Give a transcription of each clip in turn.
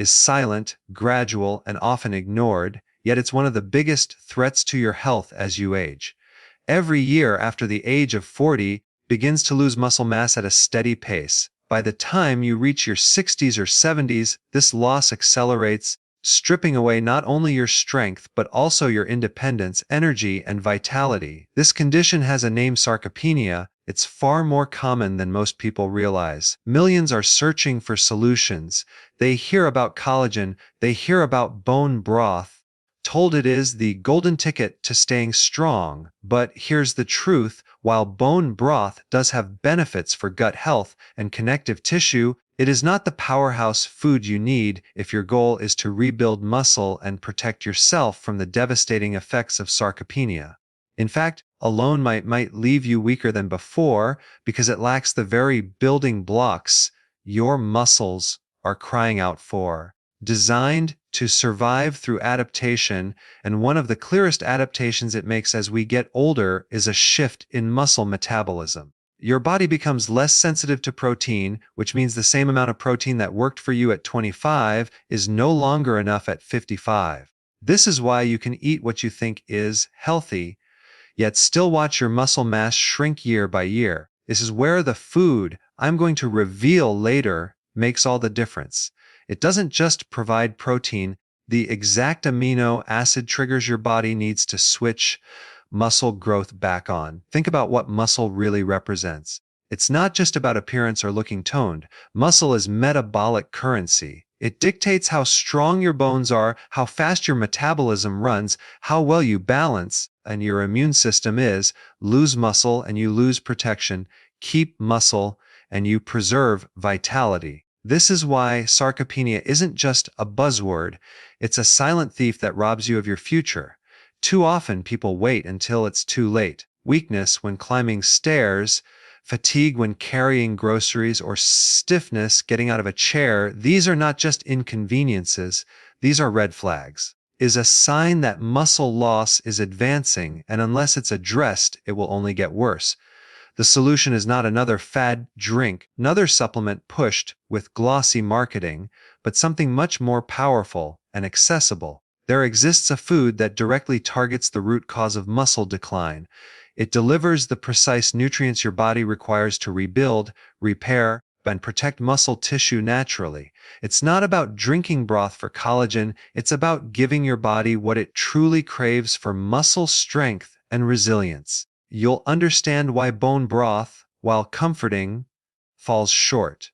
is silent, gradual, and often ignored, yet it's one of the biggest threats to your health as you age. Every year after the age of 40, begins to lose muscle mass at a steady pace. By the time you reach your 60s or 70s, this loss accelerates, stripping away not only your strength but also your independence, energy, and vitality. This condition has a name: sarcopenia. It's far more common than most people realize. Millions are searching for solutions. They hear about collagen, they hear about bone broth, told it is the golden ticket to staying strong. But here's the truth: while bone broth does have benefits for gut health and connective tissue, it is not the powerhouse food you need if your goal is to rebuild muscle and protect yourself from the devastating effects of sarcopenia. In fact, alone might leave you weaker than before because it lacks the very building blocks your muscles are crying out for. Designed to survive through adaptation, and one of the clearest adaptations it makes as we get older is a shift in muscle metabolism. Your body becomes less sensitive to protein, which means the same amount of protein that worked for you at 25 is no longer enough at 55. This is why you can eat what you think is healthy, yet still watch your muscle mass shrink year by year. This is where the food I'm going to reveal later makes all the difference. It doesn't just provide protein, the exact amino acid triggers your body needs to switch muscle growth back on. Think about what muscle really represents. It's not just about appearance or looking toned. Muscle is metabolic currency. It dictates how strong your bones are, how fast your metabolism runs, how well you balance, and your immune system is. Lose muscle and you lose protection. Keep muscle and you preserve vitality. This is why sarcopenia isn't just a buzzword. It's a silent thief that robs you of your future. Too often people wait until it's too late. Weakness when climbing stairs, fatigue when carrying groceries, or stiffness getting out of a chair, these are not just inconveniences, these are red flags. Is a sign that muscle loss is advancing, and unless it's addressed, it will only get worse. The solution is not another fad drink, another supplement pushed with glossy marketing, but something much more powerful and accessible. There exists a food that directly targets the root cause of muscle decline. It delivers the precise nutrients your body requires to rebuild, repair, and protect muscle tissue naturally. It's not about drinking broth for collagen, it's about giving your body what it truly craves for muscle strength and resilience. You'll understand why bone broth, while comforting, falls short.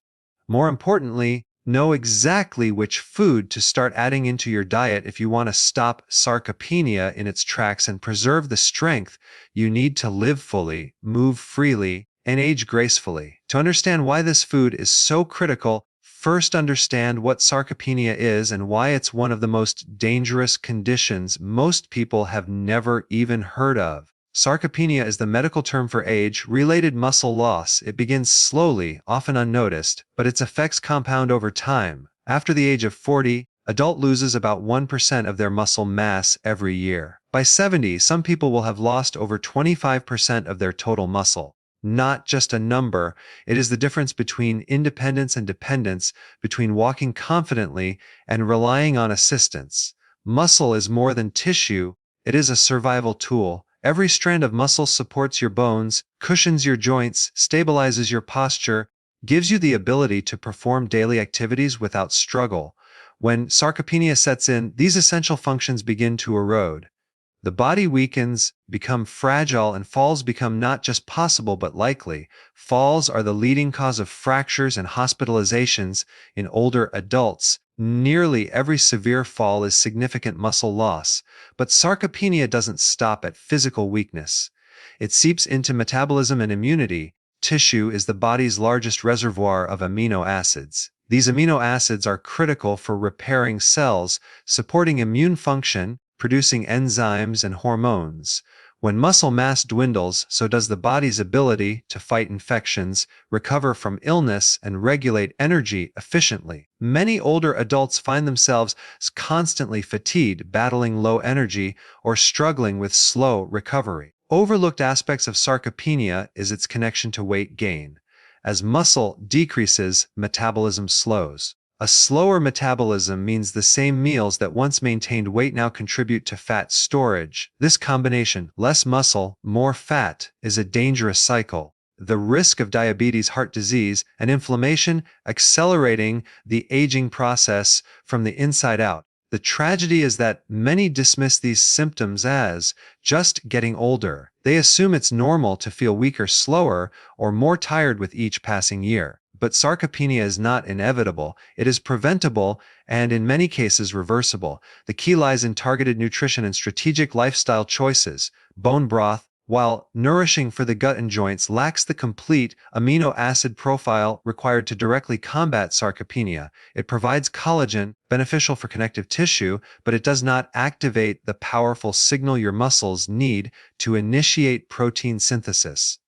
More importantly, know exactly which food to start adding into your diet if you want to stop sarcopenia in its tracks and preserve the strength you need to live fully, move freely, and age gracefully. To understand why this food is so critical, first understand what sarcopenia is and why it's one of the most dangerous conditions most people have never even heard of. Sarcopenia is the medical term for age-related muscle loss. It begins slowly, often unnoticed, but its effects compound over time. After the age of 40, adult loses about 1% of their muscle mass every year. By 70, some people will have lost over 25% of their total muscle. Not just a number, it is the difference between independence and dependence, between walking confidently and relying on assistance. Muscle is more than tissue, it is a survival tool. Every strand of muscle supports your bones, cushions your joints, stabilizes your posture, gives you the ability to perform daily activities without struggle. When sarcopenia sets in, these essential functions begin to erode. The body weakens, becomes fragile, and falls become not just possible but likely. Falls are the leading cause of fractures and hospitalizations in older adults. Nearly every severe fall is significant muscle loss, but sarcopenia doesn't stop at physical weakness. It seeps into metabolism and immunity. Tissue is the body's largest reservoir of amino acids. These amino acids are critical for repairing cells, supporting immune function, producing enzymes and hormones. When muscle mass dwindles, so does the body's ability to fight infections, recover from illness, and regulate energy efficiently. Many older adults find themselves constantly fatigued, battling low energy, or struggling with slow recovery. Overlooked aspects of sarcopenia is its connection to weight gain. As muscle decreases, metabolism slows. A slower metabolism means the same meals that once maintained weight now contribute to fat storage. This combination, less muscle, more fat, is a dangerous cycle. The risk of diabetes, heart disease, and inflammation accelerating the aging process from the inside out. The tragedy is that many dismiss these symptoms as just getting older. They assume it's normal to feel weaker, slower, or more tired with each passing year. But sarcopenia is not inevitable. It is preventable and in many cases reversible. The key lies in targeted nutrition and strategic lifestyle choices. Bone broth, while nourishing for the gut and joints, lacks the complete amino acid profile required to directly combat sarcopenia. It provides collagen, beneficial for connective tissue, but it does not activate the powerful signal your muscles need to initiate protein synthesis.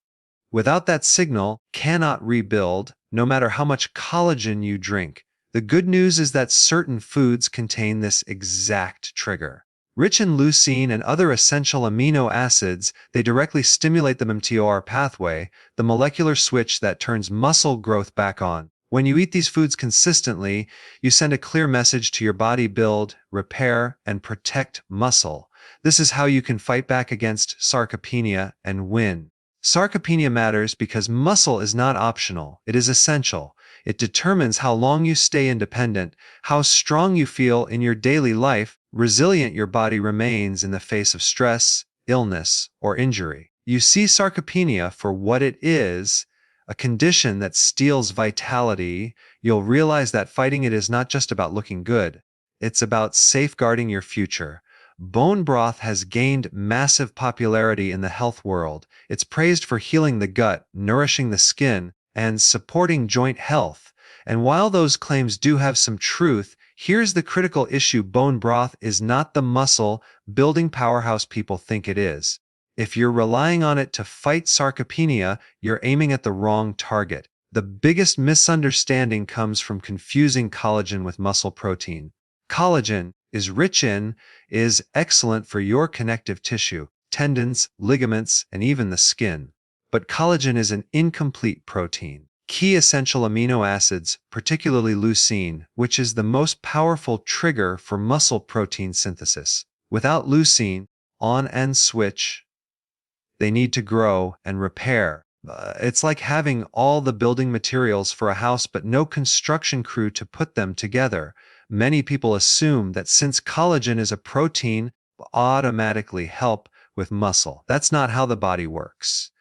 Without that signal, cannot rebuild, no matter how much collagen you drink. The good news is that certain foods contain this exact trigger. Rich in leucine and other essential amino acids, they directly stimulate the mTOR pathway, the molecular switch that turns muscle growth back on. When you eat these foods consistently, you send a clear message to your body: build, repair, and protect muscle. This is how you can fight back against sarcopenia and win. Sarcopenia matters because muscle is not optional, it is essential. It determines how long you stay independent, how strong you feel in your daily life, resilient your body remains in the face of stress, illness, or injury. You see sarcopenia for what it is, a condition that steals vitality. You'll realize that fighting it is not just about looking good, it's about safeguarding your future. Bone broth has gained massive popularity in the health world. It's praised for healing the gut, nourishing the skin, and supporting joint health. And while those claims do have some truth, here's the critical issue: bone broth is not the muscle-building powerhouse people think it is. If you're relying on it to fight sarcopenia, you're aiming at the wrong target. The biggest misunderstanding comes from confusing collagen with muscle protein. Collagen is excellent for your connective tissue, tendons, ligaments, and even the skin. But collagen is an incomplete protein. Key essential amino acids, particularly leucine, which is the most powerful trigger for muscle protein synthesis. Without leucine, on and switch, they need to grow and repair. It's like having all the building materials for a house but no construction crew to put them together. Many people assume that since collagen is a protein, will automatically help with muscle. That's not how the body works.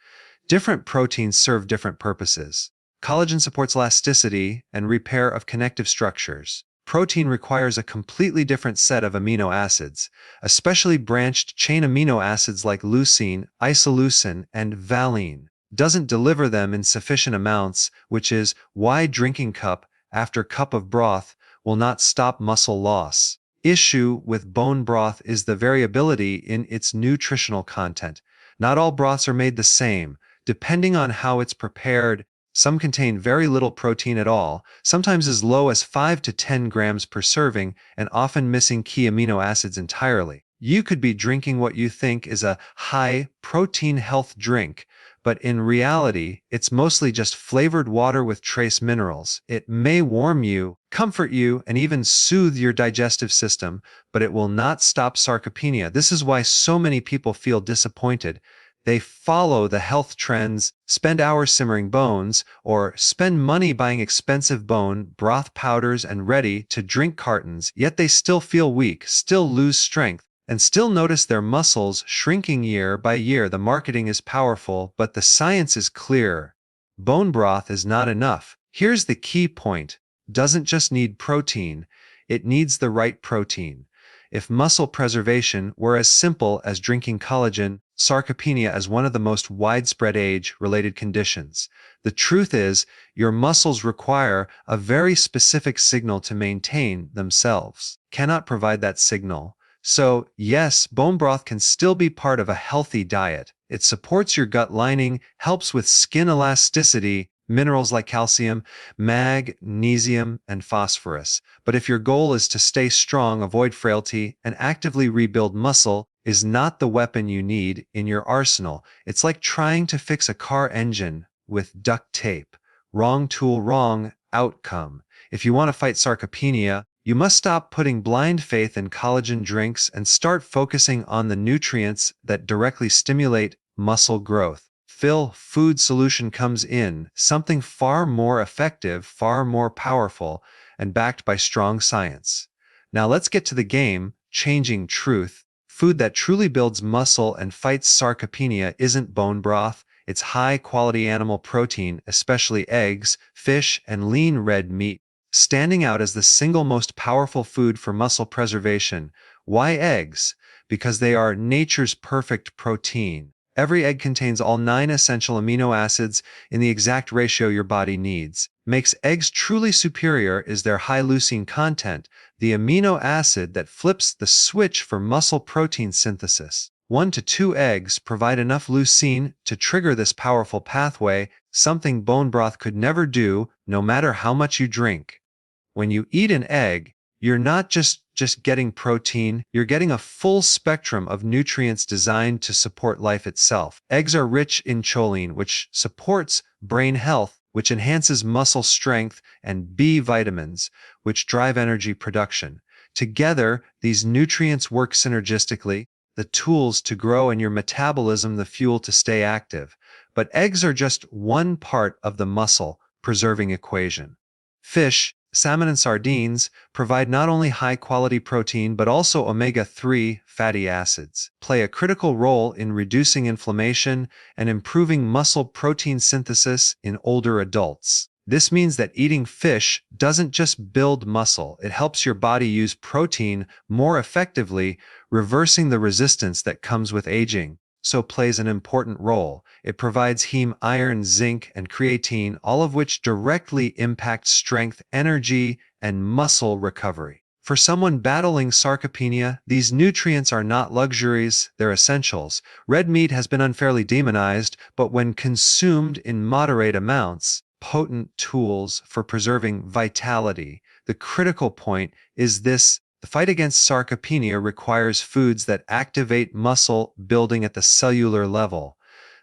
Different proteins serve different purposes. Collagen supports elasticity and repair of connective structures. Protein requires a completely different set of amino acids, especially branched chain amino acids like leucine, isoleucine, and valine. Doesn't deliver them in sufficient amounts, which is why drinking cup after cup of broth will not stop muscle loss. Issue with bone broth is the variability in its nutritional content. Not all broths are made the same. Depending on how it's prepared, some contain very little protein at all, sometimes as low as 5 to 10 grams per serving, and often missing key amino acids entirely. You could be drinking what you think is a high-protein health drink, but in reality, it's mostly just flavored water with trace minerals. It may warm you, comfort you, and even soothe your digestive system, but it will not stop sarcopenia. This is why so many people feel disappointed. They follow the health trends, spend hours simmering bones, or spend money buying expensive bone broth powders and ready-to-drink cartons, yet they still feel weak, still lose strength, and still notice their muscles shrinking year by year. The marketing is powerful, but the science is clear. Bone broth is not enough. Here's the key point. Doesn't just need protein, it needs the right protein. If muscle preservation were as simple as drinking collagen, sarcopenia is one of the most widespread age-related conditions. The truth is, your muscles require a very specific signal to maintain themselves. Cannot provide that signal. So, yes, bone broth can still be part of a healthy diet. It supports your gut lining, helps with skin elasticity, minerals like calcium, magnesium, and phosphorus. But if your goal is to stay strong, avoid frailty, and actively rebuild muscle, is not the weapon you need in your arsenal. It's like trying to fix a car engine with duct tape. Wrong tool, wrong outcome. If you want to fight sarcopenia, you must stop putting blind faith in collagen drinks and start focusing on the nutrients that directly stimulate muscle growth. Food solution comes in, something far more effective, far more powerful, and backed by strong science. Now let's get to the game, changing truth. Food that truly builds muscle and fights sarcopenia isn't bone broth, it's high-quality animal protein, especially eggs, fish, and lean red meat, standing out as the single most powerful food for muscle preservation. Why eggs? Because they are nature's perfect protein. Every egg contains all 9 essential amino acids in the exact ratio your body needs. Makes eggs truly superior is their high leucine content, the amino acid that flips the switch for muscle protein synthesis. 1 to 2 eggs provide enough leucine to trigger this powerful pathway, something bone broth could never do, no matter how much you drink. When you eat an egg, you're not just getting protein, you're getting a full spectrum of nutrients designed to support life itself. Eggs are rich in choline, which supports brain health, which enhances muscle strength, and B vitamins, which drive energy production. Together, these nutrients work synergistically, the tools to grow and your metabolism the fuel to stay active. But eggs are just one part of the muscle preserving equation. Fish, salmon and sardines provide not only high-quality protein but also omega-3 fatty acids, play a critical role in reducing inflammation and improving muscle protein synthesis in older adults. This means that eating fish doesn't just build muscle, it helps your body use protein more effectively, reversing the resistance that comes with aging. So plays an important role. It provides heme, iron, zinc, and creatine, all of which directly impact strength, energy, and muscle recovery. For someone battling sarcopenia, these nutrients are not luxuries, they're essentials. Red meat has been unfairly demonized, but when consumed in moderate amounts, potent tools for preserving vitality. The critical point is this: the fight against sarcopenia requires foods that activate muscle building at the cellular level.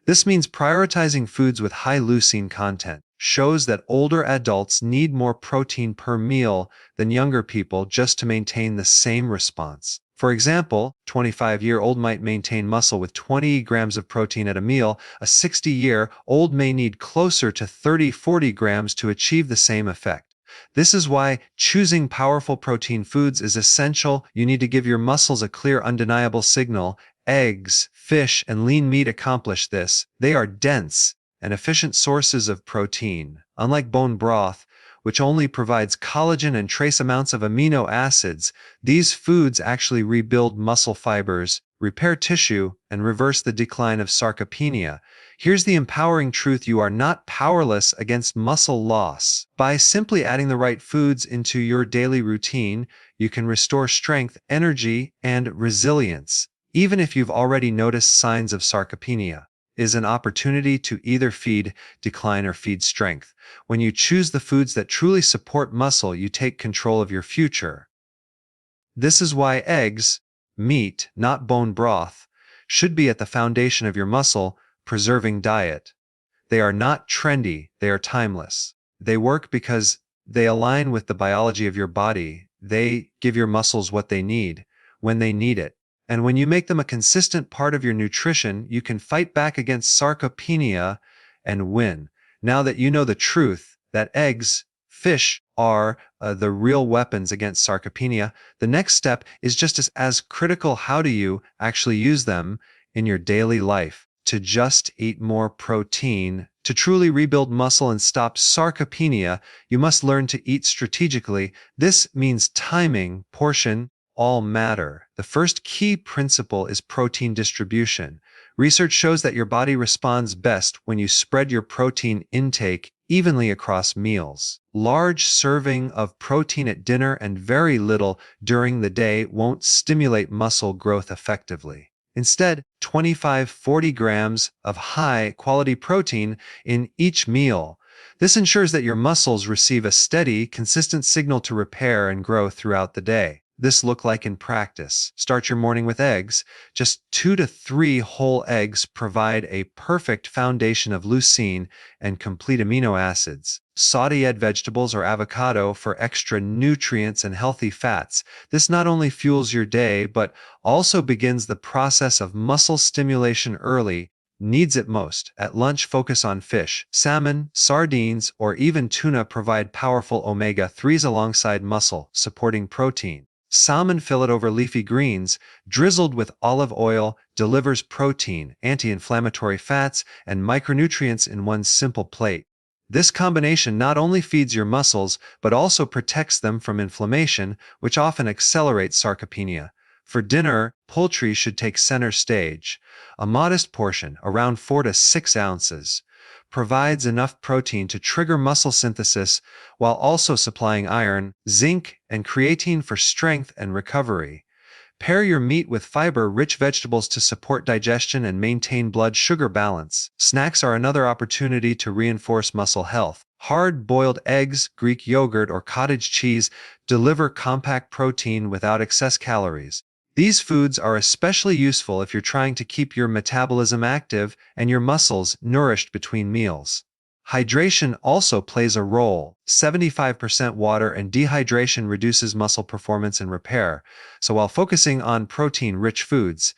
This means prioritizing foods with high leucine content. Shows that older adults need more protein per meal than younger people just to maintain the same response. For example, a 25-year-old might maintain muscle with 20 grams of protein at a meal. A 60-year-old may need closer to 30-40 grams to achieve the same effect. This is why choosing powerful protein foods is essential. You need to give your muscles a clear, undeniable signal. Eggs, fish, and lean meat accomplish this. They are dense and efficient sources of protein. Unlike bone broth, which only provides collagen and trace amounts of amino acids, these foods actually rebuild muscle fibers, repair tissue, and reverse the decline of sarcopenia. Here's the empowering truth: you are not powerless against muscle loss. By simply adding the right foods into your daily routine, you can restore strength, energy, and resilience. Even if you've already noticed signs of sarcopenia, is an opportunity to either feed decline or feed strength. When you choose the foods that truly support muscle, you take control of your future. This is why eggs, meat, not bone broth, should be at the foundation of your muscle-preserving diet. They are not trendy, they are timeless. They work because they align with the biology of your body. They give your muscles what they need, when they need it. And when you make them a consistent part of your nutrition, you can fight back against sarcopenia and win. Now that you know the truth, that eggs, fish are the real weapons against sarcopenia, the next step is just as critical. How do you actually use them in your daily life? To just eat more protein. To truly rebuild muscle and stop sarcopenia, you must learn to eat strategically. This means timing, portion, all matter. The first key principle is protein distribution. Research shows that your body responds best when you spread your protein intake evenly across meals. Large serving of protein at dinner and very little during the day won't stimulate muscle growth effectively. Instead, 25-40 grams of high-quality protein in each meal. This ensures that your muscles receive a steady, consistent signal to repair and grow throughout the day. This look like in practice? Start your morning with eggs. Just 2 to 3 whole eggs provide a perfect foundation of leucine and complete amino acids. sauteed vegetables or avocado for extra nutrients and healthy fats. This not only fuels your day, but also begins the process of muscle stimulation early, needs it most. At lunch, focus on fish, salmon, sardines, or even tuna provide powerful omega-3s alongside muscle, supporting protein. Salmon fillet over leafy greens, drizzled with olive oil, delivers protein, anti-inflammatory fats, and micronutrients in one simple plate. This combination not only feeds your muscles, but also protects them from inflammation, which often accelerates sarcopenia. For dinner, poultry should take center stage. A modest portion, around 4 to 6 ounces, provides enough protein to trigger muscle synthesis while also supplying iron, zinc, and creatine for strength and recovery. Pair your meat with fiber-rich vegetables to support digestion and maintain blood sugar balance. Snacks are another opportunity to reinforce muscle health. Hard-boiled eggs, Greek yogurt, or cottage cheese deliver compact protein without excess calories. These foods are especially useful if you're trying to keep your metabolism active and your muscles nourished between meals. Hydration also plays a role. 75% water and dehydration reduces muscle performance and repair. So while focusing on protein-rich foods,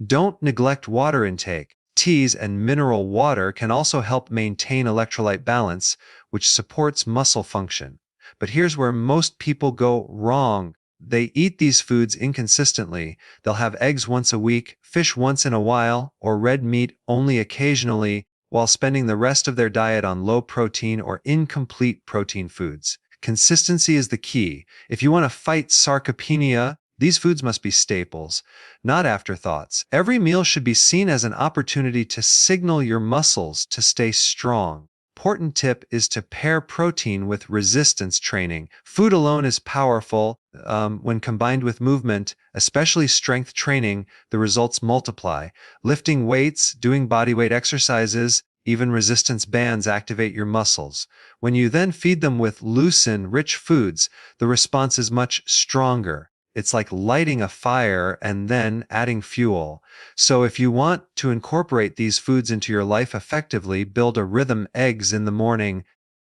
don't neglect water intake. Teas and mineral water can also help maintain electrolyte balance, which supports muscle function. But here's where most people go wrong. They eat these foods inconsistently. They'll have eggs once a week, fish once in a while, or red meat only occasionally, while spending the rest of their diet on low-protein or incomplete protein foods. Consistency is the key. If you want to fight sarcopenia, these foods must be staples, not afterthoughts. Every meal should be seen as an opportunity to signal your muscles to stay strong. Important tip is to pair protein with resistance training. Food alone is powerful. When combined with movement, especially strength training, the results multiply. Lifting weights, doing bodyweight exercises, even resistance bands activate your muscles. When you then feed them with leucine-rich foods, the response is much stronger. It's like lighting a fire and then adding fuel. So if you want to incorporate these foods into your life effectively, build a rhythm: eggs in the morning,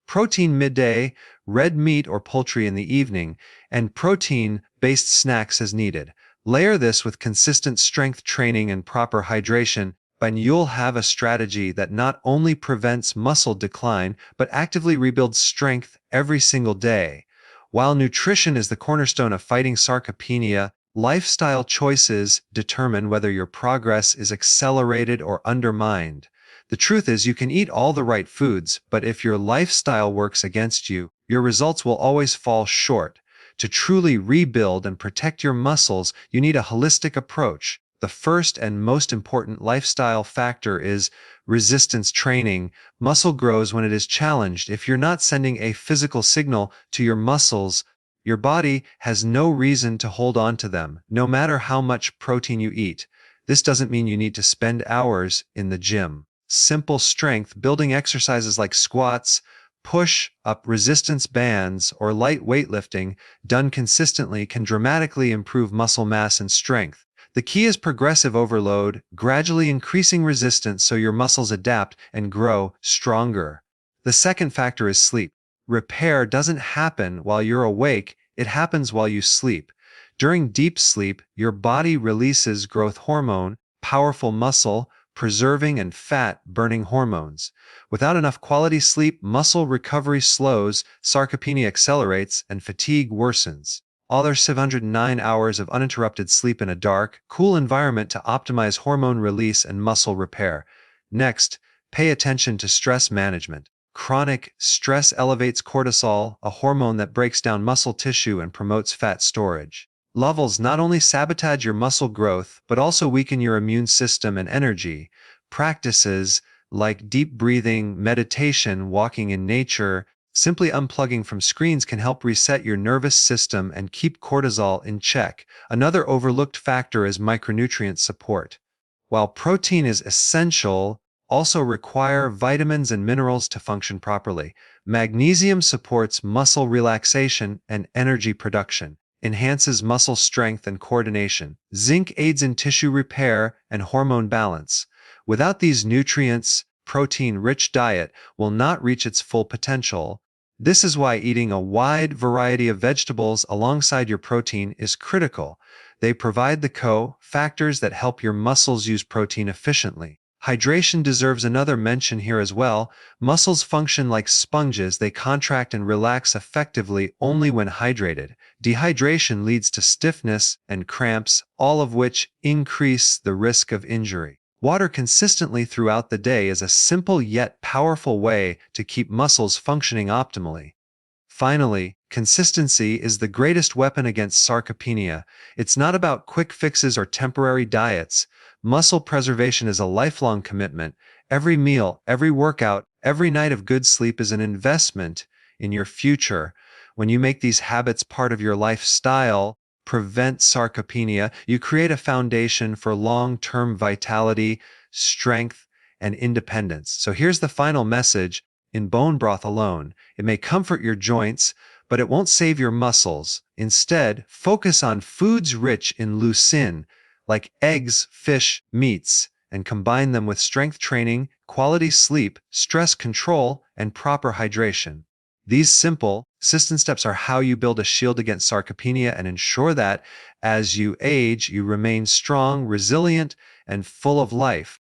protein midday, red meat or poultry in the evening, and protein-based snacks as needed. Layer this with consistent strength training and proper hydration, and you'll have a strategy that not only prevents muscle decline, but actively rebuilds strength every single day. While nutrition is the cornerstone of fighting sarcopenia, lifestyle choices determine whether your progress is accelerated or undermined. The truth is, you can eat all the right foods, but if your lifestyle works against you, your results will always fall short. To truly rebuild and protect your muscles, you need a holistic approach. The first and most important lifestyle factor is resistance training. Muscle grows when it is challenged. If you're not sending a physical signal to your muscles, your body has no reason to hold on to them, no matter how much protein you eat. This doesn't mean you need to spend hours in the gym. Simple strength building exercises like squats, push-up resistance bands, or light weightlifting done consistently can dramatically improve muscle mass and strength. The key is progressive overload, gradually increasing resistance so your muscles adapt and grow stronger. The second factor is sleep. Repair doesn't happen while you're awake, it happens while you sleep. During deep sleep, your body releases growth hormone, powerful muscle preserving and fat-burning hormones. Without enough quality sleep, muscle recovery slows, sarcopenia accelerates, and fatigue worsens. There's 709 hours of uninterrupted sleep in a dark, cool environment to optimize hormone release and muscle repair. Next, pay attention to stress management. Chronic stress elevates cortisol, a hormone that breaks down muscle tissue and promotes fat storage. Levels not only sabotage your muscle growth, but also weaken your immune system and energy. Practices like deep breathing, meditation, walking in nature, simply unplugging from screens can help reset your nervous system and keep cortisol in check. Another overlooked factor is micronutrient support. While protein is essential, also require vitamins and minerals to function properly. Magnesium supports muscle relaxation and energy production, enhances muscle strength and coordination. Zinc aids in tissue repair and hormone balance. Without these nutrients, protein-rich diet will not reach its full potential. This is why eating a wide variety of vegetables alongside your protein is critical. They provide the co-factors that help your muscles use protein efficiently. Hydration deserves another mention here as well. Muscles function like sponges, they contract and relax effectively only when hydrated. Dehydration leads to stiffness and cramps, all of which increase the risk of injury. Water consistently throughout the day is a simple yet powerful way to keep muscles functioning optimally. Finally, consistency is the greatest weapon against sarcopenia. It's not about quick fixes or temporary diets. Muscle preservation is a lifelong commitment. Every meal, every workout, every night of good sleep is an investment in your future. When you make these habits part of your lifestyle, prevent sarcopenia, you create a foundation for long-term vitality, strength, and independence. So here's the final message. In bone broth alone, it may comfort your joints, but it won't save your muscles. Instead, focus on foods rich in leucine, like eggs, fish, meats, and combine them with strength training, quality sleep, stress control, and proper hydration. These simple, consistent steps are how you build a shield against sarcopenia and ensure that, as you age, you remain strong, resilient, and full of life.